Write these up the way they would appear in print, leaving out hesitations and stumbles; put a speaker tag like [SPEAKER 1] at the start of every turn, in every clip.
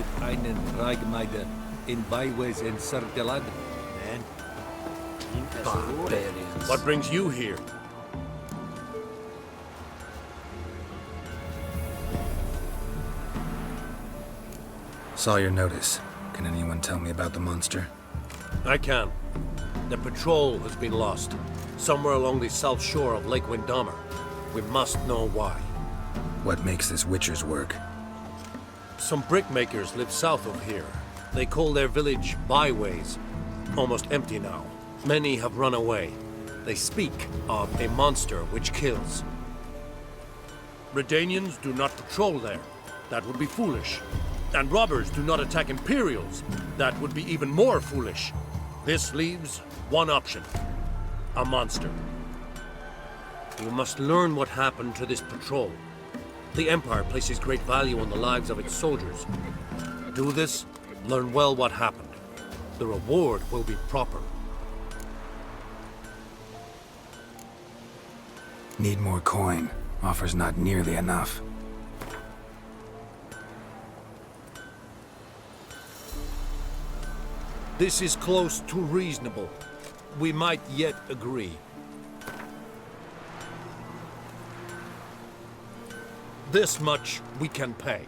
[SPEAKER 1] mit einen Reigmeide in Byways in Sergelad?
[SPEAKER 2] Man.
[SPEAKER 1] Barbarians.
[SPEAKER 2] What brings you here?
[SPEAKER 3] Saw your notice. Can anyone tell me about the monster?
[SPEAKER 2] I can. The patrol has been lost. Somewhere along the south shore of Lake Windammer. We must know why.
[SPEAKER 3] What makes this Witcher's work?
[SPEAKER 2] Some brickmakers live south of here. They call their village Byways. Almost empty now. Many have run away. They speak of a monster which kills. Redanians do not patrol there. That would be foolish. And robbers do not attack Imperials. That would be even more foolish. This leaves one option. A monster. You must learn what happened to this patrol. The Empire places great value on the lives of its soldiers. Do this, learn well what happened. The reward will be proper.
[SPEAKER 3] Need more coin. Offer's not nearly enough.
[SPEAKER 2] This is close to reasonable. We might yet agree. This much we can pay.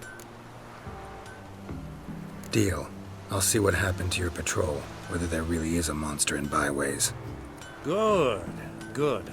[SPEAKER 3] Deal. I'll see what happened to your patrol, whether there really is a monster in Byways.
[SPEAKER 2] Good, good.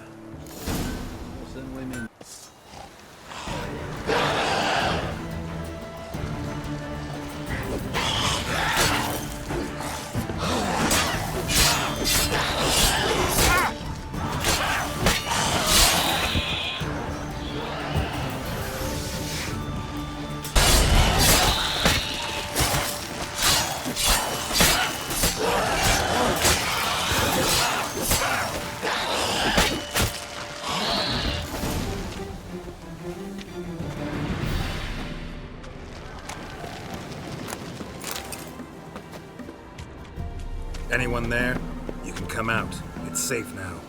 [SPEAKER 3] Anyone there? You can come out. It's safe now.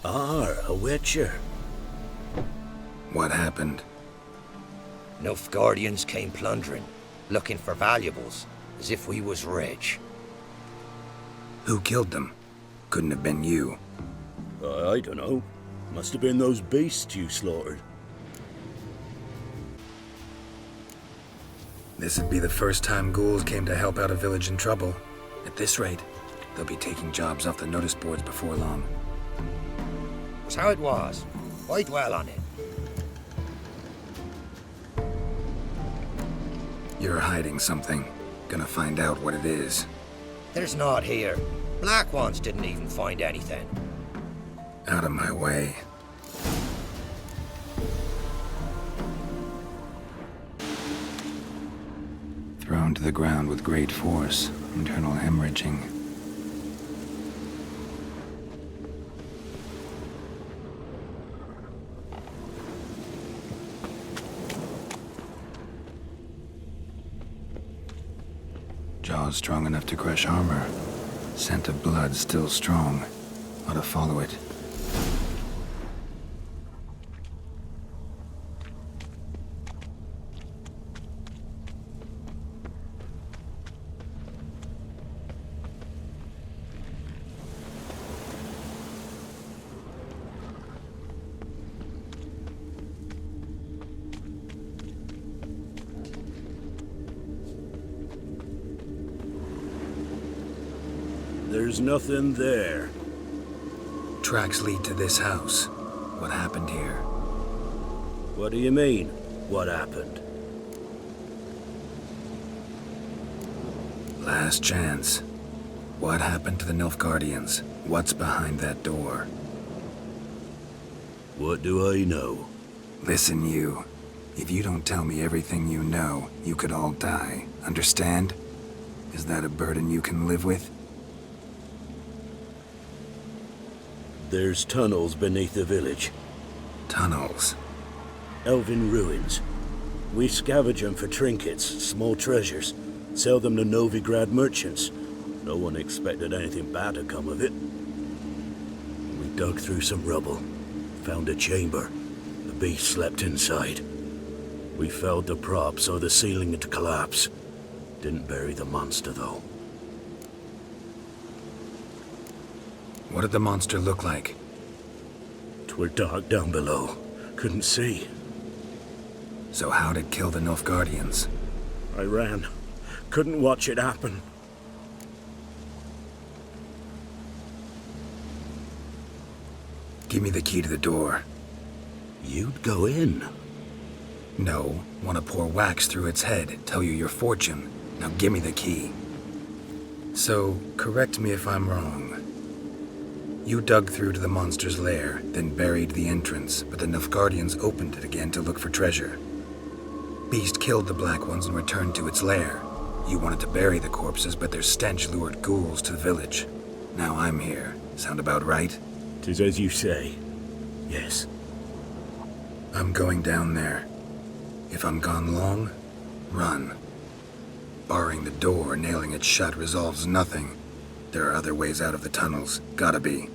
[SPEAKER 4] A Witcher.
[SPEAKER 3] What happened?
[SPEAKER 4] Nilfgaardians came plundering, looking for valuables, as if we was rich.
[SPEAKER 3] Who killed them? Couldn't have been you.
[SPEAKER 5] I don't know. Must have been those beasts you slaughtered.
[SPEAKER 3] This'd be the first time ghouls came to help out a village in trouble. At this rate, they'll be taking jobs off the notice boards before long.
[SPEAKER 4] Was how it was. Why dwell on it?
[SPEAKER 3] You're hiding something. Gonna find out what it is.
[SPEAKER 4] There's not here. Black ones didn't even find anything.
[SPEAKER 3] Out of my way. Thrown to the ground with great force. Internal hemorrhaging. Jaws strong enough to crush armor. Scent of blood still strong. Ought to follow it.
[SPEAKER 5] There's nothing there.
[SPEAKER 3] Tracks lead to this house. What happened here?
[SPEAKER 5] What do you mean, what happened?
[SPEAKER 3] Last chance. What happened to the Nilfgaardians? What's behind that door?
[SPEAKER 5] What do I know?
[SPEAKER 3] Listen, you. If you don't tell me everything you know, you could all die. Understand? Is that a burden you can live with?
[SPEAKER 5] There's tunnels beneath the village.
[SPEAKER 3] Tunnels.
[SPEAKER 5] Elven ruins. We scavenge them for trinkets, small treasures. sell them to Novigrad merchants. No one expected anything bad to come of it. We dug through some rubble, found a chamber. The beast slept inside. We felled the prop so the ceiling had collapsed. Didn't bury the monster, though.
[SPEAKER 3] What did the monster look like?
[SPEAKER 5] 'Twere dark down below. Couldn't see.
[SPEAKER 3] So how'd it kill the Nilfgaardians?
[SPEAKER 5] I ran. Couldn't watch it happen.
[SPEAKER 3] Give me the key to the door.
[SPEAKER 5] You'd go in.
[SPEAKER 3] No, want to pour wax through its head, tell you your fortune. Now give me the key. So, correct me if I'm wrong. You dug through to the monster's lair, then buried the entrance, but the Nilfgaardians opened it again to look for treasure. Beast killed the Black Ones and returned to its lair. You wanted to bury the corpses, but their stench lured ghouls to the village. Now I'm here. Sound about right?
[SPEAKER 5] 'Tis as you say. Yes.
[SPEAKER 3] I'm going down there. If I'm gone long, run. Barring the door, nailing it shut resolves nothing. There are other ways out of the tunnels. Gotta be.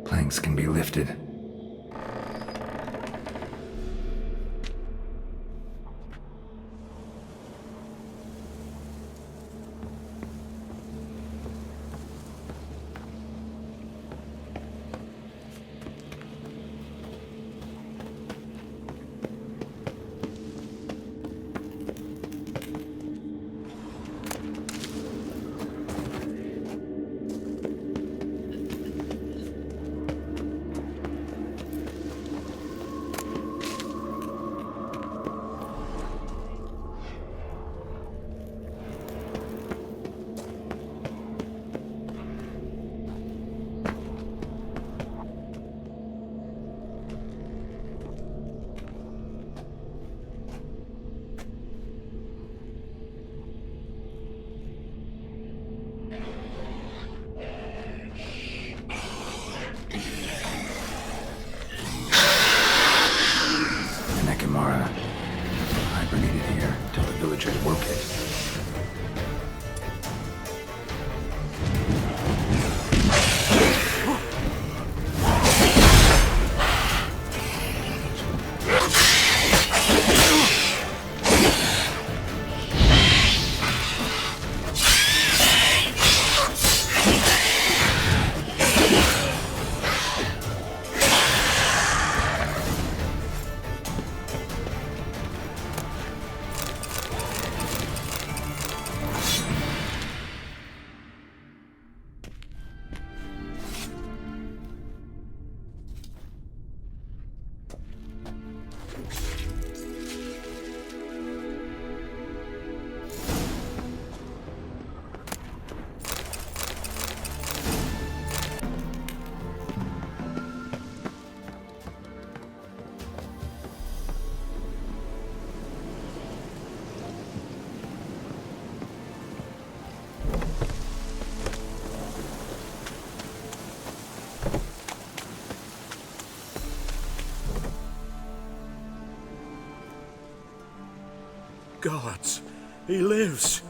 [SPEAKER 3] Planks can be lifted. Hibernated here till the villagers woke it.
[SPEAKER 5] Gods, he lives.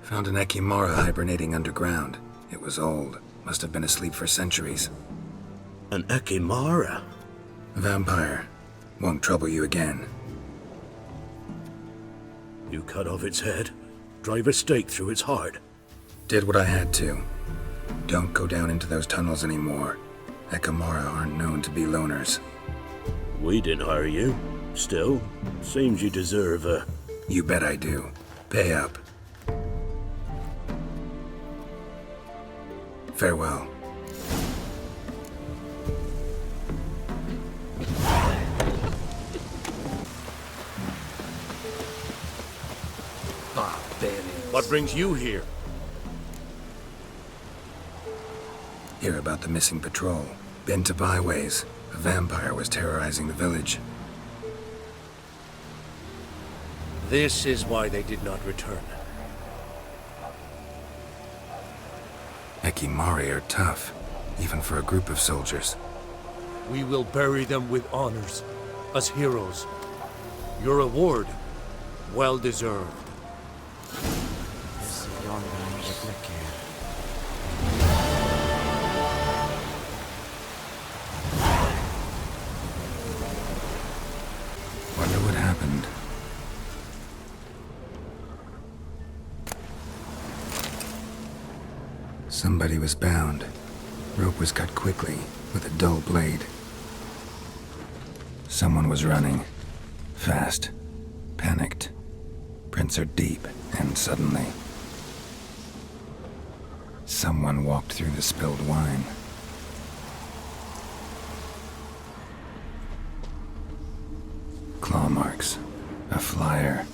[SPEAKER 3] Found an Ekimara hibernating underground. It was old. Must have been asleep for centuries.
[SPEAKER 5] An Ekimara?
[SPEAKER 3] A vampire. Won't trouble you again.
[SPEAKER 5] You cut off its head, drive a stake through its heart.
[SPEAKER 3] Did what I had to. Don't go down into those tunnels anymore. Ekimara aren't known to be loners.
[SPEAKER 5] We didn't hire you. Still, seems you deserve a...
[SPEAKER 3] You bet I do. Pay up. Farewell.
[SPEAKER 2] What brings you here?
[SPEAKER 3] Hear about the missing patrol. Been to byways. A vampire was terrorizing the village.
[SPEAKER 2] This is why they did not return.
[SPEAKER 3] Ekimari are tough, even for a group of soldiers.
[SPEAKER 1] We will bury them with honors, as heroes. Your reward, well deserved.
[SPEAKER 3] Wonder what happened. Somebody was bound. Rope was cut quickly, with a dull blade. Someone was running. Fast. Panicked. Prints are deep, and suddenly... someone walked through the spilled wine. Claw marks. A flyer.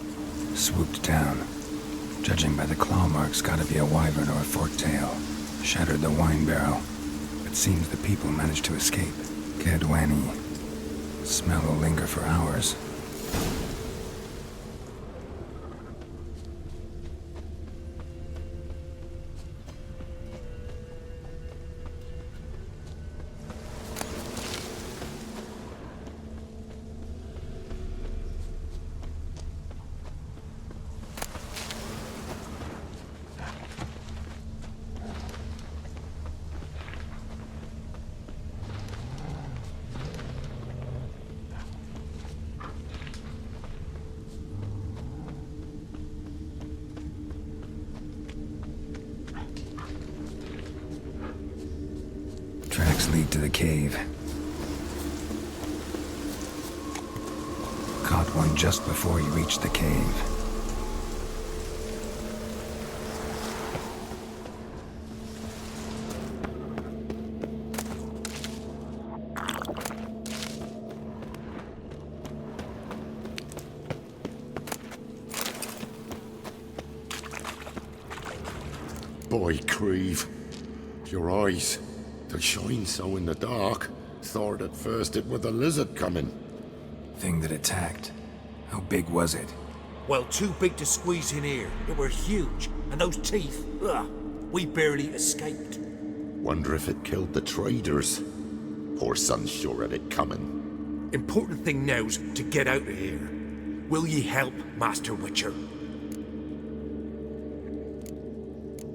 [SPEAKER 3] Swooped down. Judging by the claw marks, gotta be a wyvern or a forktail. Shattered the wine barrel. It seems the people managed to escape. Kedwani. Smell will linger for hours. Tracks lead to the cave. Caught one just before you reached the cave.
[SPEAKER 6] Boy, Creve, your eyes, they shine so in the dark. Thought at first it were the lizard coming.
[SPEAKER 3] Thing that attacked. How big was it?
[SPEAKER 1] Well, too big to squeeze in here. It were huge, and those teeth, ugh, we barely escaped.
[SPEAKER 6] Wonder if it killed the traders. Poor son's sure had it coming.
[SPEAKER 1] Important thing now's to get out of here. Will ye help, Master Witcher?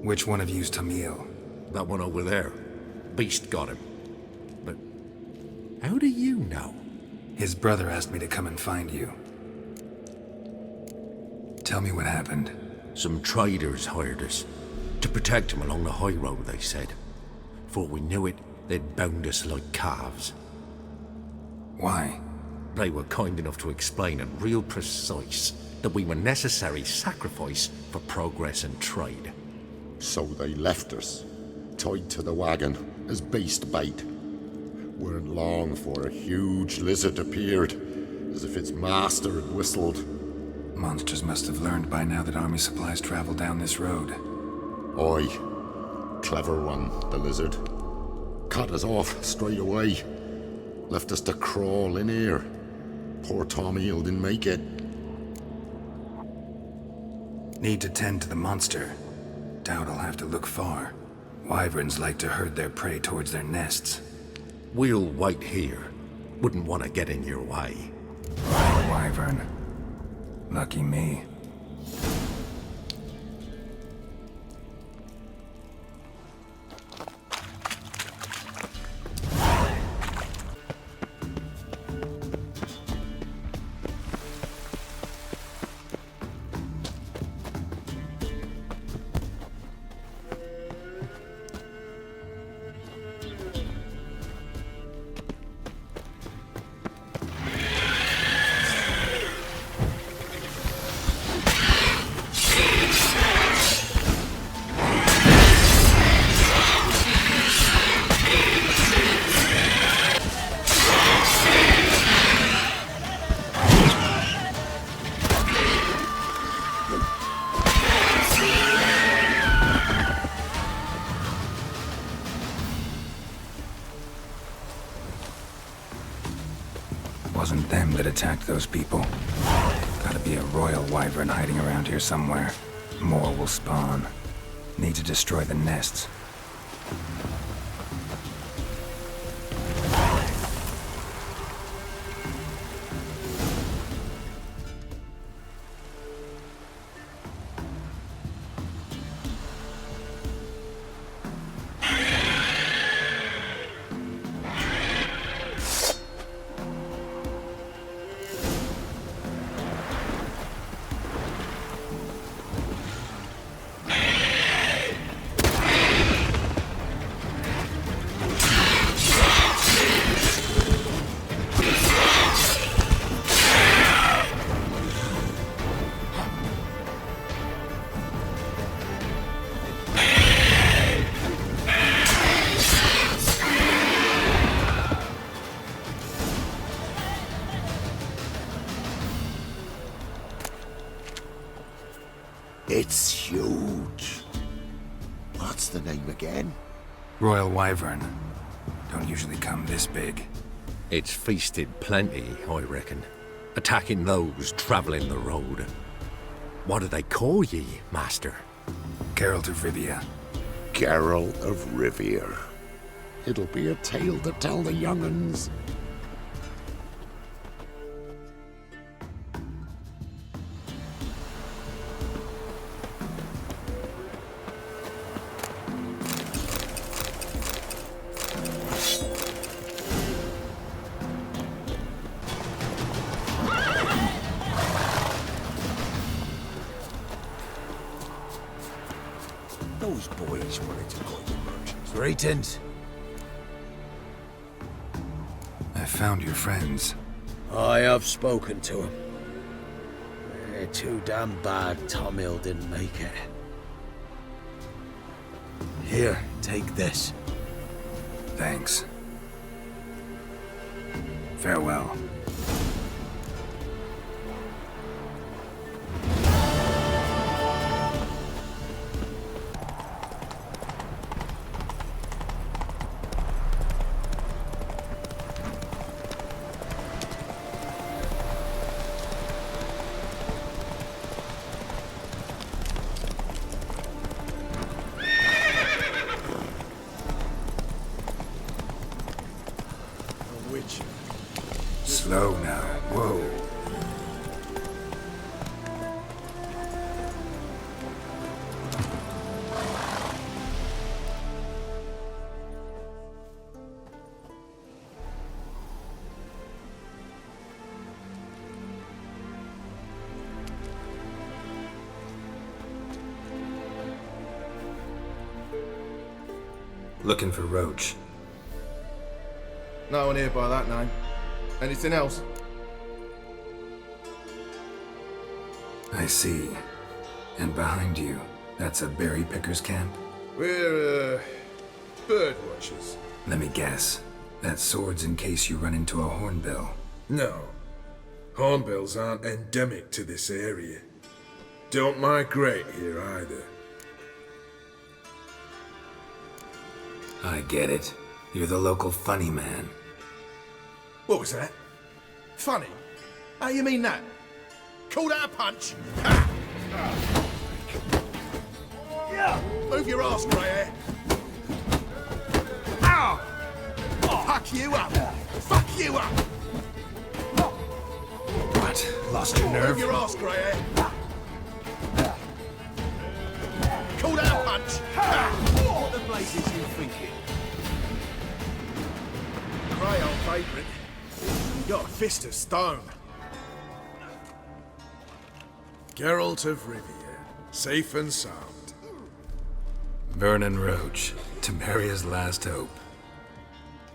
[SPEAKER 3] Which one of you's Tamil?
[SPEAKER 2] That one over there. Beast got him.
[SPEAKER 1] But how do you know?
[SPEAKER 3] His brother asked me to come and find you. Tell me what happened.
[SPEAKER 2] Some traders hired us. To protect him along the high road, they said. Before we knew it, they'd bound us like calves.
[SPEAKER 3] Why?
[SPEAKER 2] They were kind enough to explain it real precise that we were necessary sacrifice for progress and trade.
[SPEAKER 6] So they left us, tied to the wagon as beast bait. Weren't long before a huge lizard appeared, as if its master had whistled.
[SPEAKER 3] Monsters must have learned by now that army supplies travel down this road.
[SPEAKER 6] Oi, clever one, the lizard. Cut us off straight away. Left us to crawl in here. Poor Tommy didn't make it.
[SPEAKER 3] Need to tend to the monster. Doubt I'll have to look far. Wyverns like to herd their prey towards their nests.
[SPEAKER 2] We'll wait here. Wouldn't want to get in your way.
[SPEAKER 3] Wyvern. Lucky me. wasn't them that attacked those people. Gotta be a royal wyvern hiding around here somewhere. More will spawn. Need to destroy the nests.
[SPEAKER 6] It's huge. What's the name again?
[SPEAKER 3] Royal wyvern. Don't usually come this big.
[SPEAKER 2] It's feasted plenty, I reckon. Attacking those travelling the road. What do they call ye, master?
[SPEAKER 3] Geralt of Rivia.
[SPEAKER 6] Geralt of Rivia. It'll be a tale to tell the young'uns.
[SPEAKER 1] Those boys wanted to call you merchants.
[SPEAKER 7] Greetings.
[SPEAKER 3] I found your friends.
[SPEAKER 5] I have spoken to him. They're too damn bad Tomil didn't make it.
[SPEAKER 7] Here, take this.
[SPEAKER 3] Thanks. Farewell. Slow now. Whoa. Looking for Roach.
[SPEAKER 8] No one here by that name. Anything else?
[SPEAKER 3] I see. And behind you, that's a berry picker's camp?
[SPEAKER 8] We're, bird watchers.
[SPEAKER 3] Let me guess. That sword's in case you run into a hornbill.
[SPEAKER 9] No. Hornbills aren't endemic to this area. Don't migrate here either.
[SPEAKER 3] I get it. You're the local funny man.
[SPEAKER 8] What was that? Funny? How you mean that? Call that a punch? Ha! Move your ass, grey hair. Ow! Fuck you up! Fuck you up!
[SPEAKER 3] What? Lost your nerve?
[SPEAKER 8] Move your ass, grey hair. Call that a punch? Ha!
[SPEAKER 7] What the blazes you thinking?
[SPEAKER 8] Grey old favourite. You got a fist of stone.
[SPEAKER 9] Geralt of Rivia, safe and sound.
[SPEAKER 3] Vernon Roach, Temeria's last hope.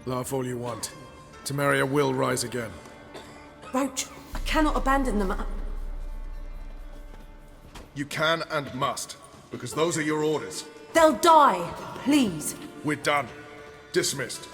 [SPEAKER 9] Laugh all you want. Temeria will rise again.
[SPEAKER 10] Roach, I cannot abandon them.
[SPEAKER 8] You can and must, because those are your orders.
[SPEAKER 10] They'll die, please.
[SPEAKER 8] We're done. Dismissed.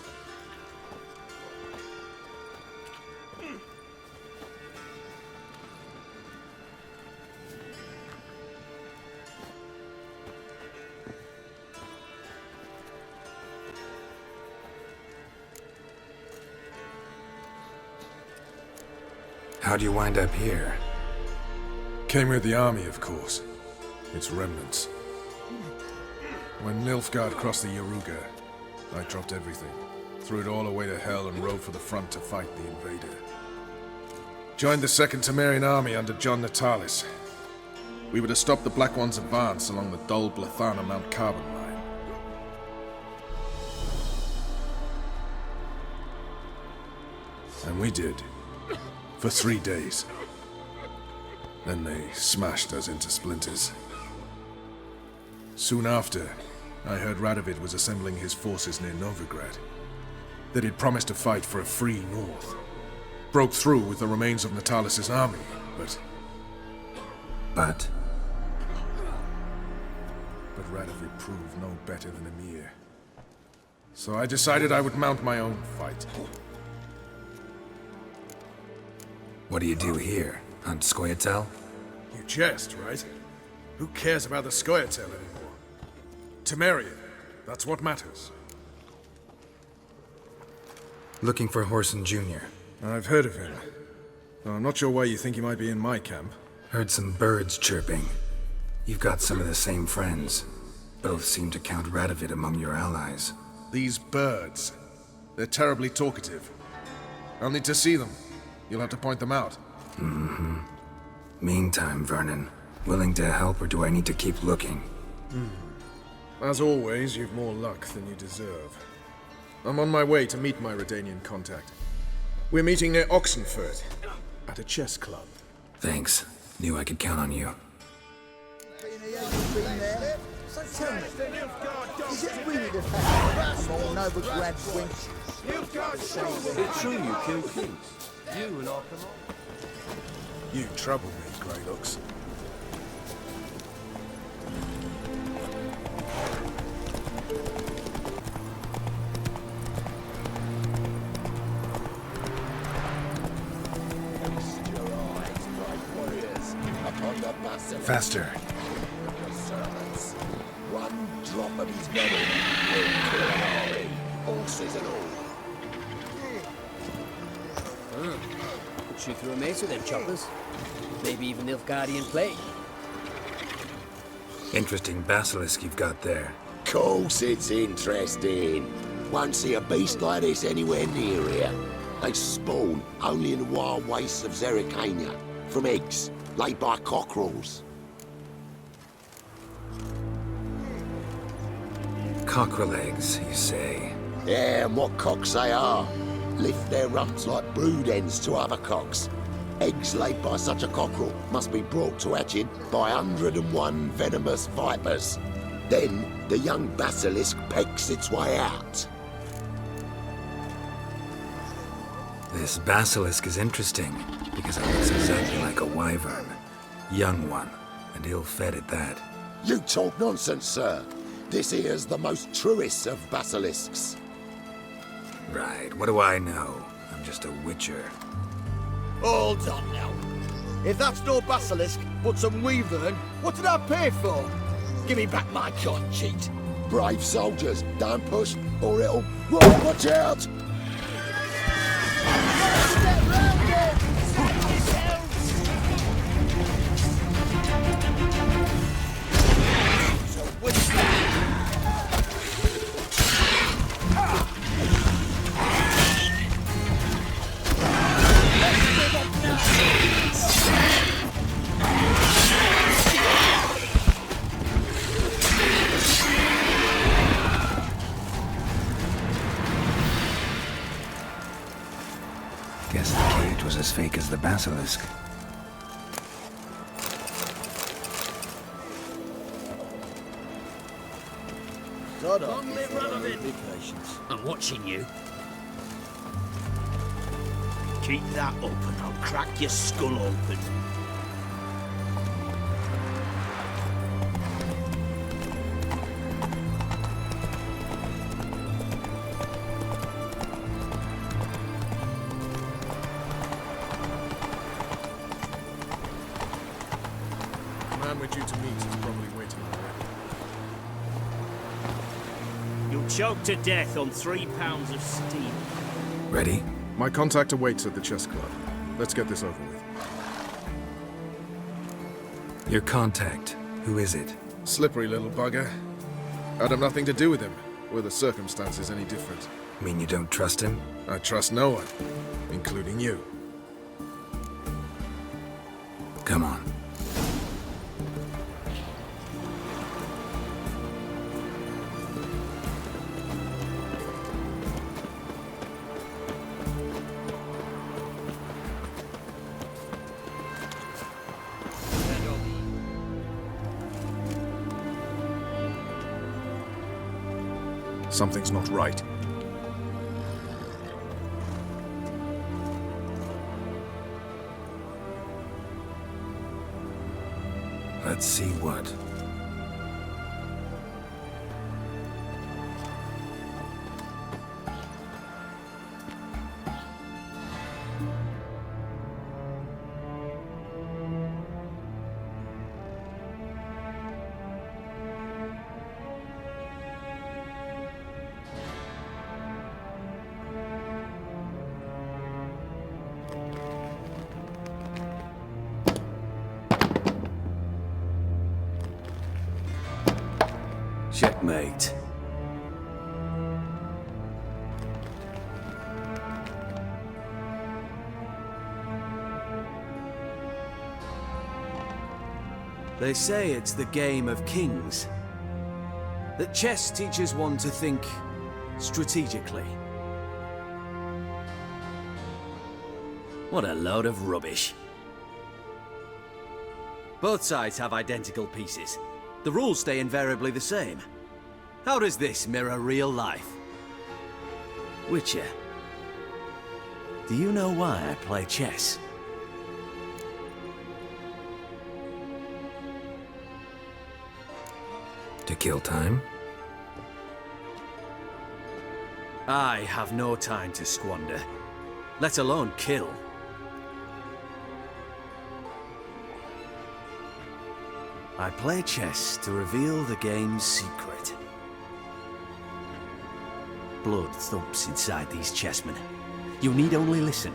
[SPEAKER 3] How'd you wind up here?
[SPEAKER 9] Came with the army, of course. Its remnants. When Nilfgaard crossed the Yaruga, I dropped everything. Threw it all away to hell and rode for the front to fight the invader. Joined the Second Temerian army under John Natalis. We were to stop the Black One's advance along the Dol Blathana Mount Carbon line. And we did. For 3 days. Then they smashed us into splinters. Soon after, I heard Radovid was assembling his forces near Novigrad. That he'd promised to fight for a free North. Broke through with the remains of Natalis' army, but
[SPEAKER 3] But
[SPEAKER 9] Radovid proved no better than Emir. So I decided I would mount my own fight.
[SPEAKER 3] what do you do here? Hunt Scoia'tael?
[SPEAKER 9] You jest, right? Who cares about the Scoia'tael anymore? Temeria, that's what matters.
[SPEAKER 3] Looking for Whoreson Jr.
[SPEAKER 9] I've heard of him. Though I'm not sure why you think he might be in my camp.
[SPEAKER 3] Heard some birds chirping. You've got some of the same friends. Both seem to count Radovid among your allies.
[SPEAKER 9] These birds. They're terribly talkative. I'll need to see them. You'll have to point them out.
[SPEAKER 3] Mm-hmm. Meantime, Vernon, willing to help or do I need to keep looking?
[SPEAKER 9] As always, you've more luck than you deserve. I'm on my way to meet my Redanian contact. We're meeting near Oxenfurt, at a chess club.
[SPEAKER 3] Thanks. Knew I could count on you.
[SPEAKER 11] So tell me, is it really the fact that I'm all Novigrad wench?
[SPEAKER 7] It's true you killed kings. You and Arkham.
[SPEAKER 9] You trouble me, Greylocks.
[SPEAKER 3] Faster.
[SPEAKER 6] One drop of his venom will kill an army, horses and all.
[SPEAKER 12] Could shoot through a mace with them choppers. Maybe even Nilfgaardian plague.
[SPEAKER 3] Interesting basilisk you've got there.
[SPEAKER 6] Course it's interesting. Won't see a beast like this anywhere near here. They spawn only in the wild wastes of Zerrikania, from eggs laid by cockerels.
[SPEAKER 3] Cockerel eggs, you say?
[SPEAKER 6] Yeah, and what cocks they are. Lift their rumps like brood hens to other cocks. Eggs laid by such a cockerel must be brought to hatching by 101 venomous vipers. Then the young basilisk pecks its way out.
[SPEAKER 3] This basilisk is interesting, because it looks exactly like a wyvern. Young one, and ill-fed at that.
[SPEAKER 6] You talk nonsense, sir. This here's the most truest of basilisks.
[SPEAKER 3] Right, what do I know? I'm just a witcher.
[SPEAKER 11] Hold on now. If that's no basilisk, but some wyvern, what did I pay for? Give me back my con, cheat.
[SPEAKER 6] Brave soldiers, don't push, or it'll... Whoa, watch out!
[SPEAKER 3] Guess the cage was as fake as the basilisk.
[SPEAKER 11] Long live Radovid. Be patient.
[SPEAKER 12] I'm watching you.
[SPEAKER 11] Keep that up and I'll crack your skull open.
[SPEAKER 9] The man we're due to meet is probably waiting already.
[SPEAKER 11] You'll choke to death on 3 pounds of steam.
[SPEAKER 3] Ready?
[SPEAKER 9] My contact awaits at the chess club. Let's get this over with.
[SPEAKER 3] Your contact, who is it?
[SPEAKER 9] Slippery little bugger. I'd have nothing to do with him. Were the circumstances any different?
[SPEAKER 3] Mean you don't trust him?
[SPEAKER 9] I trust no one, including you.
[SPEAKER 3] Come on.
[SPEAKER 9] Something's not right.
[SPEAKER 3] Let's see what.
[SPEAKER 5] Checkmate.
[SPEAKER 7] They say it's the game of kings. That chess teaches one to think strategically. What a load of rubbish. Both sides have identical pieces. The rules stay invariably the same. How does this mirror real life? Witcher, do you know why I play chess?
[SPEAKER 3] To kill time?
[SPEAKER 7] I have no time to squander, let alone kill. I play chess to reveal the game's secret. Blood thumps inside these chessmen. You need only listen,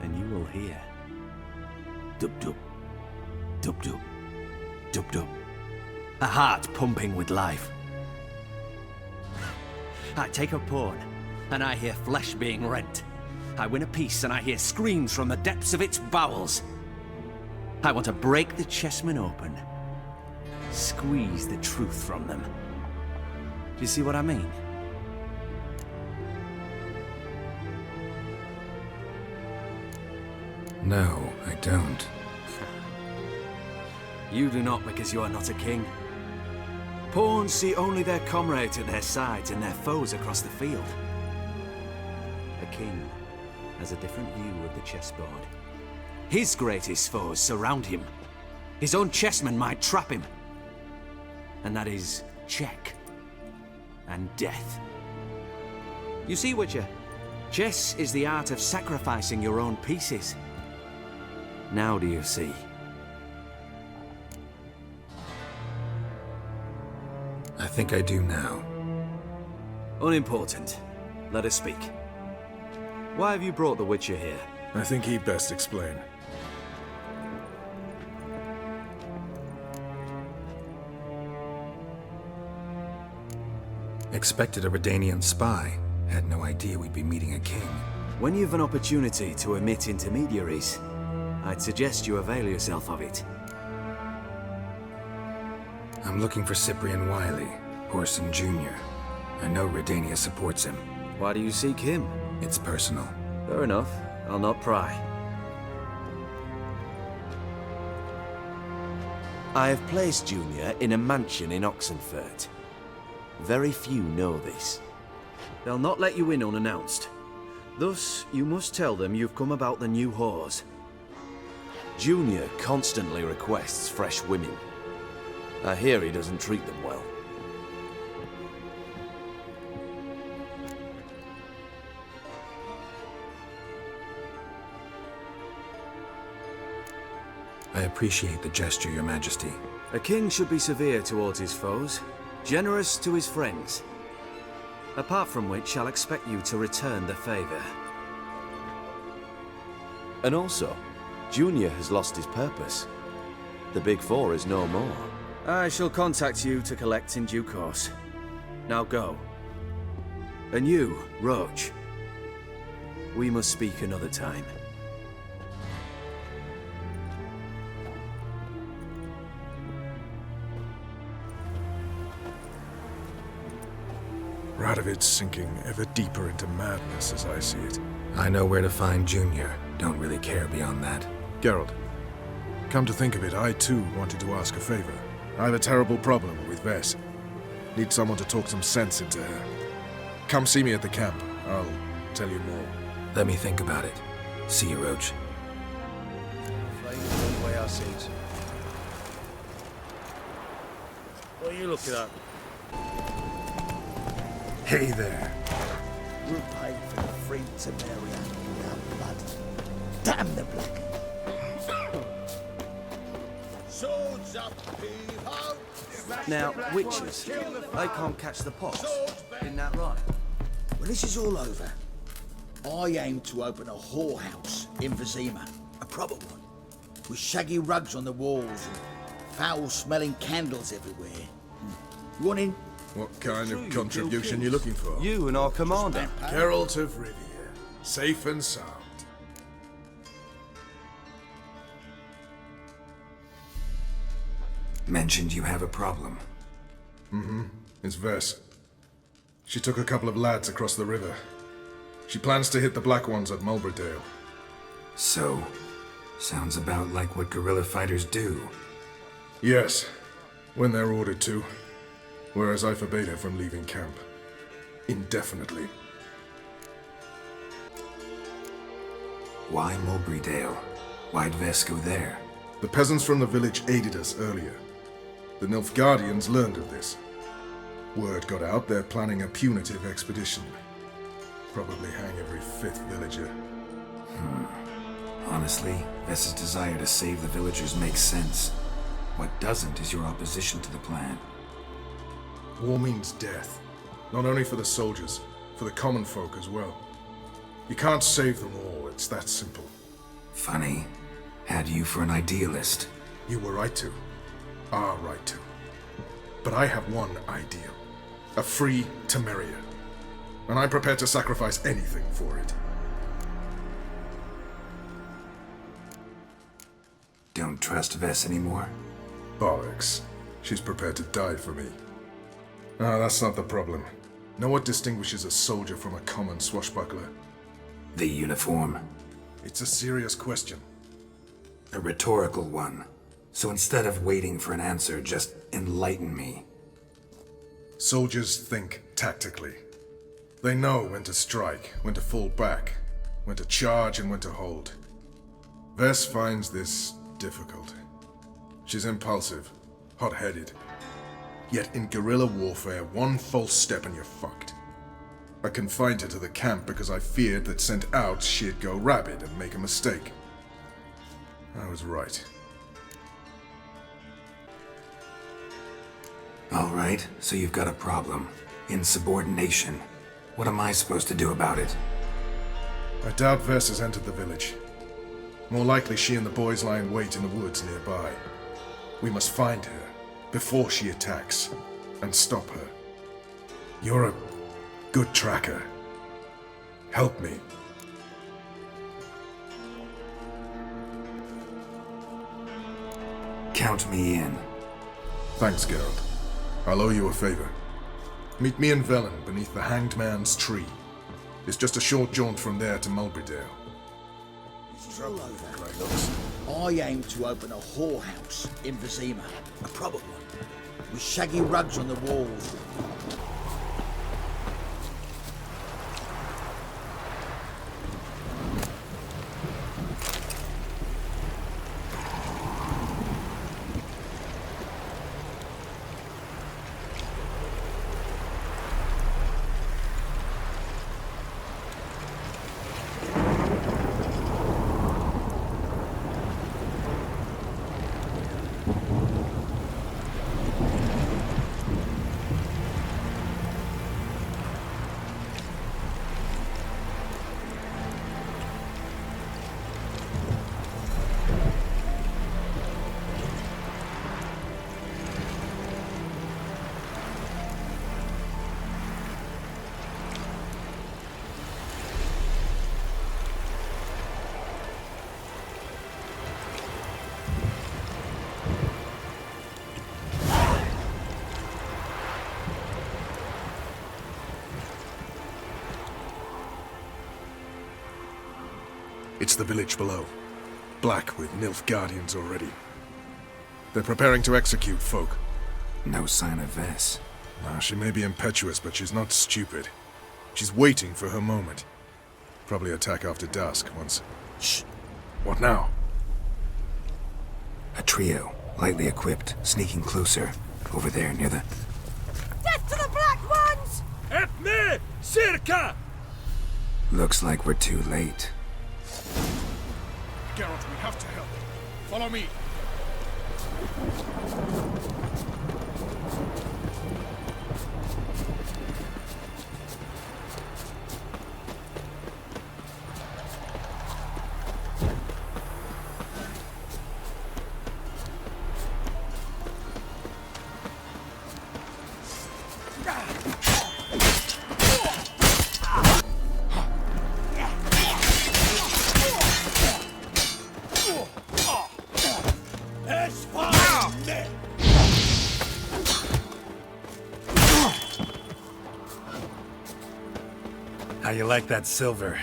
[SPEAKER 7] and you will hear. Dub-dub, dub-dub, dub-dub. A heart pumping with life. I take a pawn, and I hear flesh being rent. I win a piece, and I hear screams from the depths of its bowels. I want to break the chessmen open. Squeeze the truth from them. Do you see what I mean?
[SPEAKER 3] No, I don't.
[SPEAKER 7] You do not because you are not a king. Pawns see only their comrades at their sides and their foes across the field. A king has a different view of the chessboard. His greatest foes surround him. His own chessmen might trap him. And that is check and death. You see, Witcher, chess is the art of sacrificing your own pieces. Now do you see?
[SPEAKER 3] I think I do now.
[SPEAKER 7] Unimportant. Let us speak. Why have you brought the Witcher here?
[SPEAKER 9] I think he'd best explain.
[SPEAKER 3] Expected a Redanian spy. Had no idea we'd be meeting a king.
[SPEAKER 7] When you've an opportunity to omit intermediaries, I'd suggest you avail yourself of it.
[SPEAKER 3] I'm looking for Cyprian Wiley, Whoreson Jr. I know Redania supports him.
[SPEAKER 7] Why do you seek him?
[SPEAKER 3] It's personal.
[SPEAKER 7] Fair enough. I'll not pry. I have placed Junior in a mansion in Oxenfurt. Very few know this. They'll not let you in unannounced. Thus, you must tell them you've come about the new whores. Junior constantly requests fresh women. I hear he doesn't treat them well.
[SPEAKER 3] I appreciate the gesture, Your Majesty.
[SPEAKER 7] A king should be severe towards his foes, generous to his friends. Apart from which, I'll expect you to return the favor. And also, Junior has lost his purpose. The Big Four is no more.
[SPEAKER 13] I shall contact you to collect in due course. Now go. And you, Roach. We must speak another time.
[SPEAKER 9] Radovid's sinking ever deeper into madness as I see it.
[SPEAKER 3] I know where to find Junior. Don't really care beyond that.
[SPEAKER 9] Geralt, come to think of it, I too wanted to ask a favor. I have a terrible problem with Vess. Need someone to talk some sense into her. Come see me at the camp. I'll tell you more.
[SPEAKER 3] Let me think about it. See you, Roach.
[SPEAKER 2] Way I see it. What are you looking at?
[SPEAKER 9] Hey there.
[SPEAKER 11] We'll pay for the free Temeria in our blood. Damn the black.
[SPEAKER 6] Swords up, heave-ho!
[SPEAKER 13] Now, witches, they can't catch the pox. Isn't that right?
[SPEAKER 11] When this is all over, I aim to open a whorehouse in Vizima, a proper one, with shaggy rugs on the walls and foul-smelling candles everywhere. You want in?
[SPEAKER 9] What kind of contribution you looking for?
[SPEAKER 13] You and our commander.
[SPEAKER 9] Geralt of Rivia. Safe and sound.
[SPEAKER 3] Mentioned you have a problem.
[SPEAKER 9] Mm-hmm. It's Vess. She took a couple of lads across the river. She plans to hit the Black Ones at Mulberydale.
[SPEAKER 3] So, sounds about like what guerrilla fighters do.
[SPEAKER 9] Yes, when they're ordered to. Whereas I forbade her from leaving camp. Indefinitely.
[SPEAKER 3] Why Mulberydale? Why'd Vess go there?
[SPEAKER 9] The peasants from the village aided us earlier. The Nilfgaardians learned of this. Word got out they're planning a punitive expedition. Probably hang every fifth villager.
[SPEAKER 3] Honestly, Vess's desire to save the villagers makes sense. What doesn't is your opposition to the plan.
[SPEAKER 9] War means death. Not only for the soldiers, for the common folk as well. You can't save them all, it's that simple.
[SPEAKER 3] Funny. Had you for an idealist.
[SPEAKER 9] You were right to. Are right to. But I have one ideal. A free Temeria. And I'm prepared to sacrifice anything for it.
[SPEAKER 3] Don't trust Vess anymore?
[SPEAKER 9] Bollocks. She's prepared to die for me. Ah, that's not the problem. Know what distinguishes a soldier from a common swashbuckler?
[SPEAKER 3] The uniform.
[SPEAKER 9] It's a serious question.
[SPEAKER 3] A rhetorical one. So instead of waiting for an answer, just enlighten me.
[SPEAKER 9] Soldiers think tactically. They know when to strike, when to fall back, when to charge and when to hold. Vess finds this difficult. She's impulsive, hot-headed. Yet in guerrilla warfare, one false step and you're fucked. I confined her to the camp because I feared that sent out she'd go rabid and make a mistake. I was right.
[SPEAKER 3] All right, so you've got a problem. Insubordination. What am I supposed to do about it?
[SPEAKER 9] I doubt Vess has entered the village. More likely she and the boys lie in wait in the woods nearby. We must find her before she attacks and stop her. You're a good tracker. Help me.
[SPEAKER 3] Count me in.
[SPEAKER 9] Thanks, Geralt. I'll owe you a favor. Meet me in Velen beneath the Hanged Man's tree. It's just a short jaunt from there to Mulberydale.
[SPEAKER 11] I aim to open a whorehouse in Vizima, a proper one, with shaggy rugs on the walls.
[SPEAKER 9] It's the village below. Black with Nilfgaardians already. They're preparing to execute folk.
[SPEAKER 3] No sign of Vess.
[SPEAKER 9] She may be impetuous, but she's not stupid. She's waiting for her moment. Probably attack after dusk once... Shh! What now?
[SPEAKER 3] A trio, lightly equipped, sneaking closer. Over there, near the...
[SPEAKER 10] Death to the Black Ones!
[SPEAKER 2] Help me! Circa!
[SPEAKER 3] Looks like we're too late.
[SPEAKER 8] Geralt, we have to help. Follow me.
[SPEAKER 3] How you like that silver?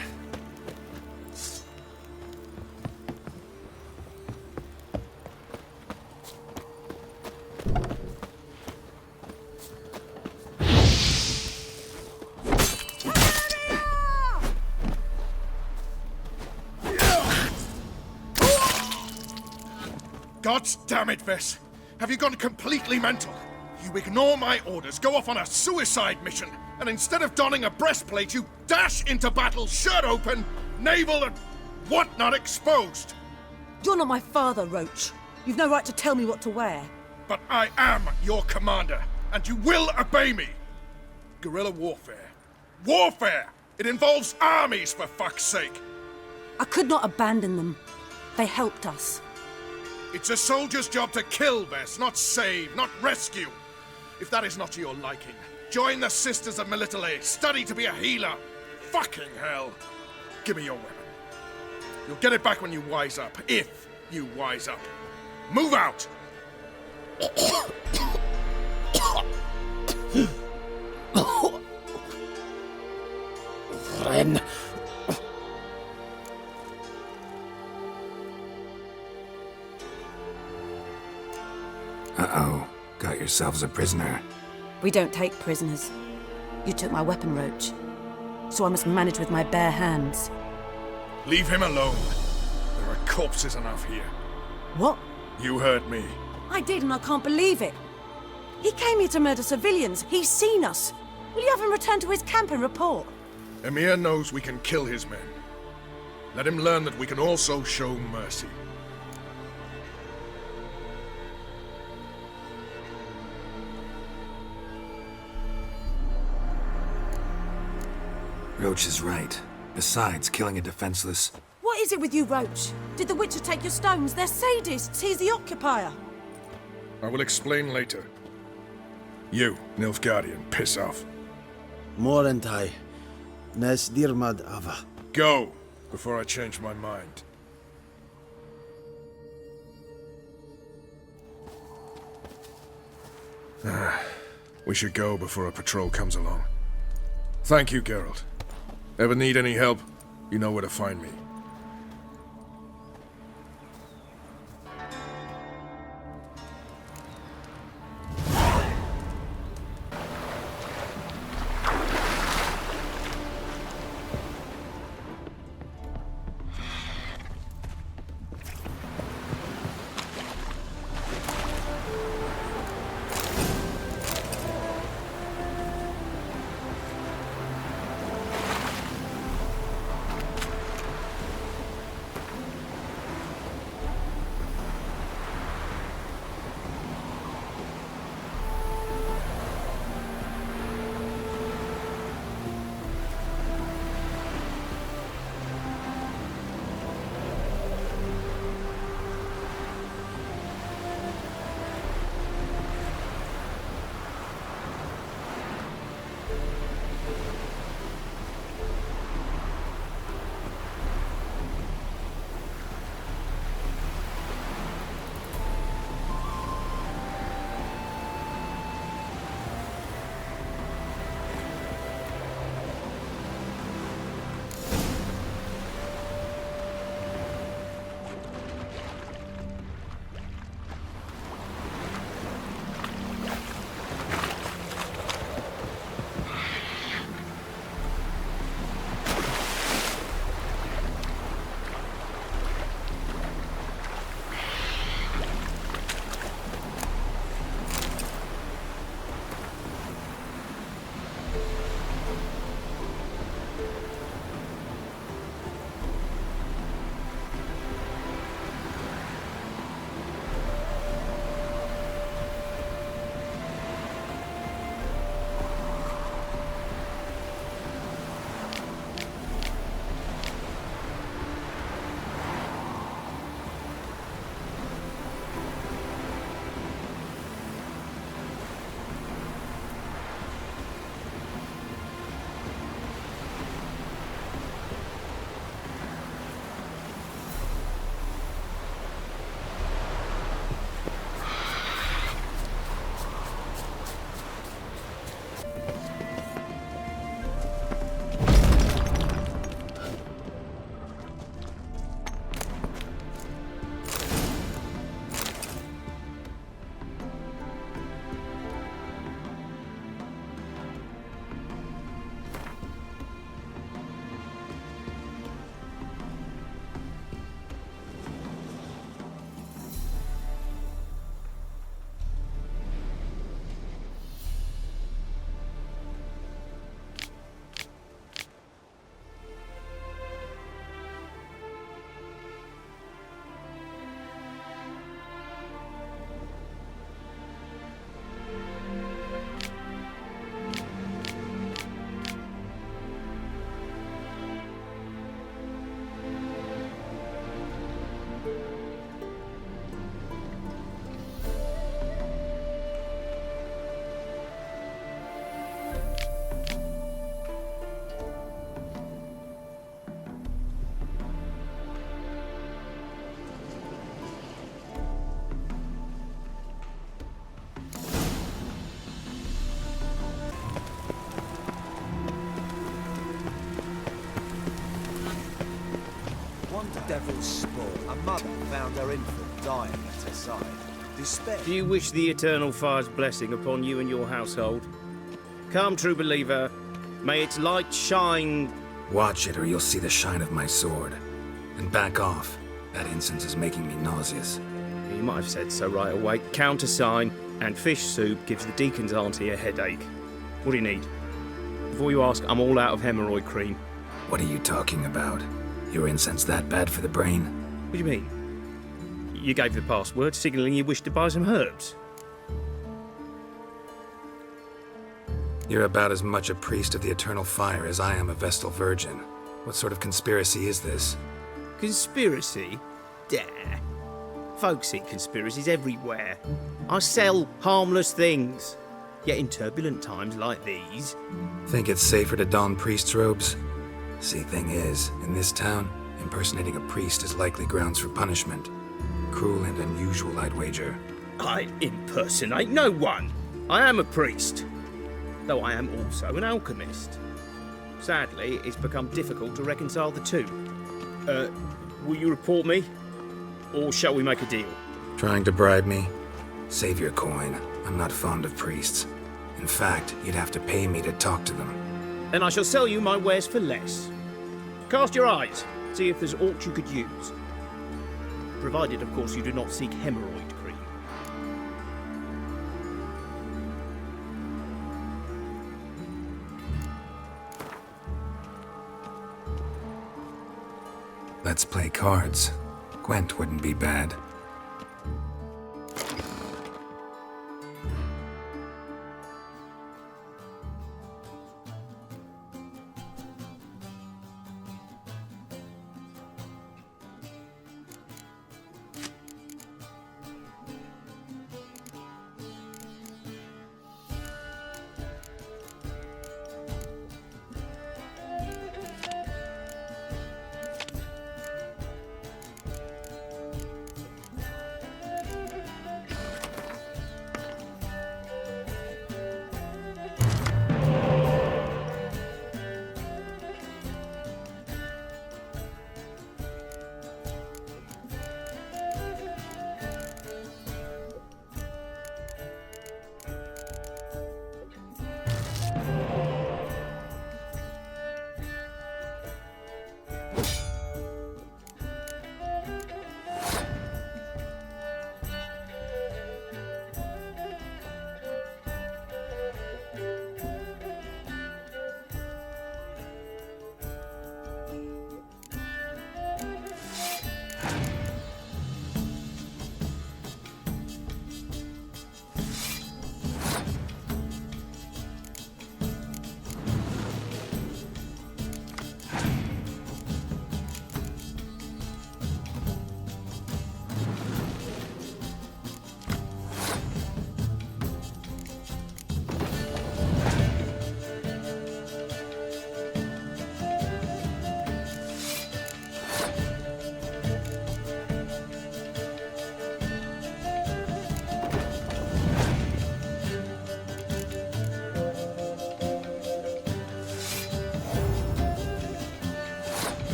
[SPEAKER 8] God damn it, Vess! Have you gone completely mental? You ignore my orders, go off on a suicide mission, and instead of donning a breastplate, you dash into battle, shirt open, navel and whatnot exposed!
[SPEAKER 10] You're not my father, Roach. You've no right to tell me what to wear.
[SPEAKER 8] But I am your commander, and you will obey me! Guerrilla warfare. Warfare! It involves armies, for fuck's sake!
[SPEAKER 10] I could not abandon them. They helped us.
[SPEAKER 8] It's a soldier's job to kill, Vess, not save, not rescue. If that is not to your liking, join the Sisters of Melitele, study to be a healer. Fucking hell. Give me your weapon. You'll get it back when you wise up, if you wise up. Move out!
[SPEAKER 4] Ren.
[SPEAKER 3] Uh-oh. Got yourselves a prisoner.
[SPEAKER 10] We don't take prisoners. You took my weapon, Roach. So I must manage with my bare hands.
[SPEAKER 8] Leave him alone. There are corpses enough here.
[SPEAKER 10] What?
[SPEAKER 8] You heard me.
[SPEAKER 10] I did, and I can't believe it. He came here to murder civilians. He's seen us. Will you have him return to his camp and report?
[SPEAKER 8] Emir knows we can kill his men. Let him learn that we can also show mercy.
[SPEAKER 3] Roach is right. Besides, killing a defenseless...
[SPEAKER 10] What is it with you, Roach? Did the Witcher take your stones? They're sadists. He's the occupier.
[SPEAKER 8] I will explain later. You, Nilfgaardian, piss off.
[SPEAKER 14] Morentai. Nes dirmad ava.
[SPEAKER 8] Go, before I change my mind. We should go before a patrol comes along. Thank you, Geralt. Ever need any help, you know where to find me.
[SPEAKER 15] On the devil's sport, a mother found her infant dying at her side. Despair.
[SPEAKER 16] Do you wish the Eternal Fire's blessing upon you and your household? Come, true believer, may its light shine.
[SPEAKER 3] Watch it or you'll see the shine of my sword. And back off. That incense is making me nauseous.
[SPEAKER 16] You might have said so right away. Countersign and fish soup gives the deacon's auntie a headache. What do you need? Before you ask, I'm all out of hemorrhoid cream.
[SPEAKER 3] What are you talking about? Your incense that bad for the brain?
[SPEAKER 16] What do you mean? You gave the password, signalling you wished to buy some herbs.
[SPEAKER 3] You're about as much a priest of the Eternal Fire as I am a Vestal Virgin. What sort of conspiracy is this?
[SPEAKER 16] Conspiracy? Dare. Folks see conspiracies everywhere. I sell harmless things. Yet in turbulent times like these...
[SPEAKER 3] Think it's safer to don priest's robes? See, thing is, in this town, impersonating a priest is likely grounds for punishment. Cruel and unusual, I'd wager.
[SPEAKER 16] I impersonate no one. I am a priest. Though I am also an alchemist. Sadly, it's become difficult to reconcile the two. Will you report me? Or shall we make a deal?
[SPEAKER 3] Trying to bribe me? Save your coin. I'm not fond of priests. In fact, you'd have to pay me to talk to them.
[SPEAKER 16] Then I shall sell you my wares for less. Cast your eyes. See if there's aught you could use. Provided, of course, you do not seek hemorrhoid cream.
[SPEAKER 3] Let's play cards. Gwent wouldn't be bad.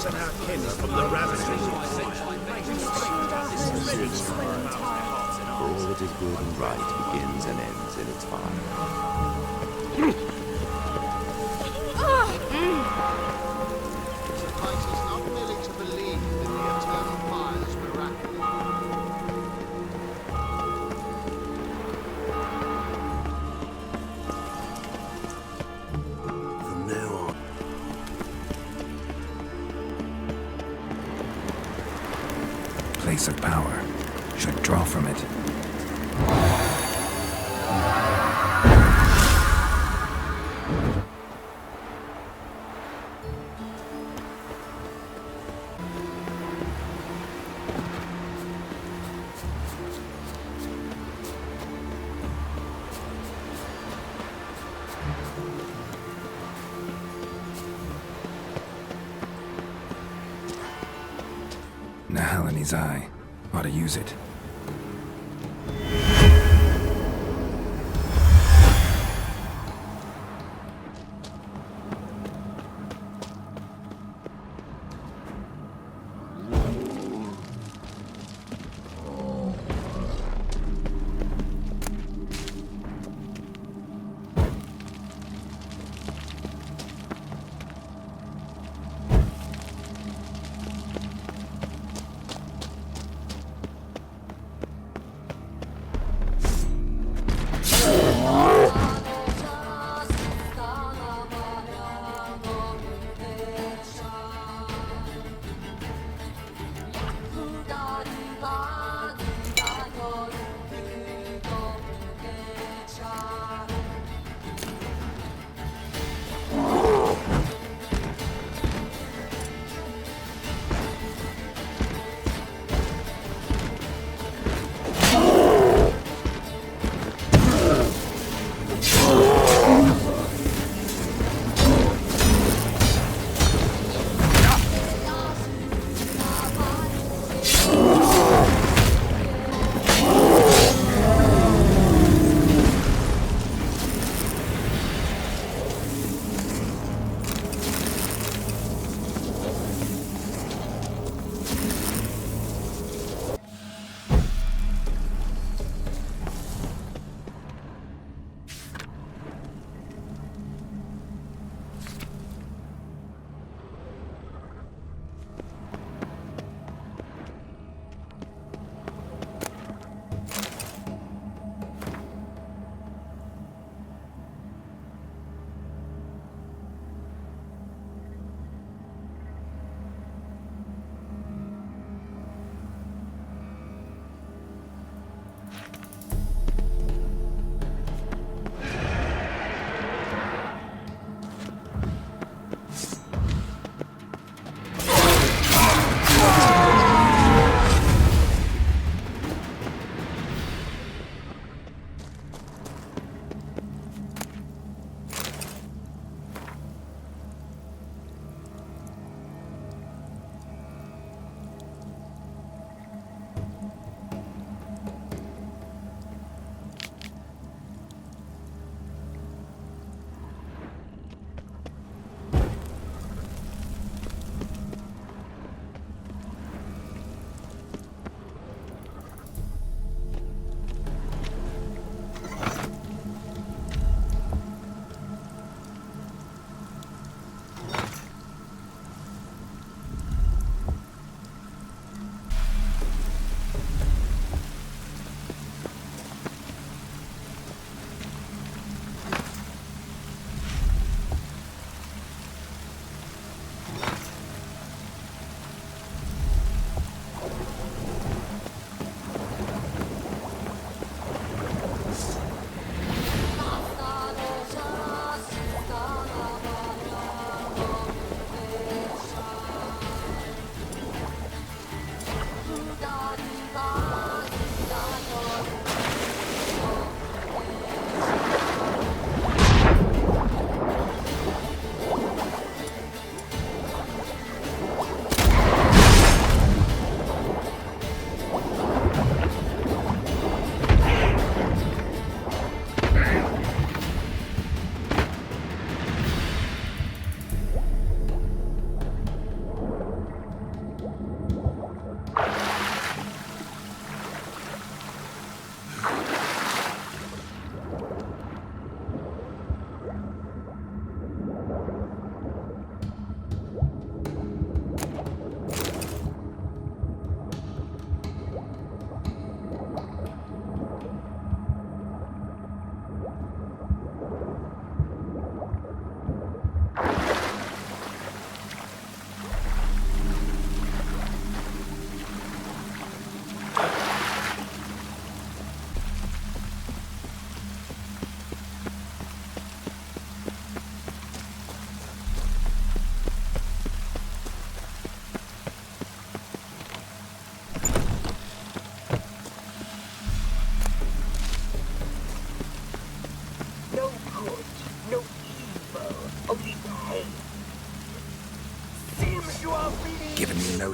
[SPEAKER 2] and our kin from the ravages.
[SPEAKER 17] All that is good and right begins and ends in its fire.
[SPEAKER 15] Suffice us not merely to believe in the eternal fire's miraculous.
[SPEAKER 5] From now on,
[SPEAKER 3] Place of power. Should draw from it. Nahal in his eye. Ought to use it.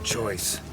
[SPEAKER 3] choice.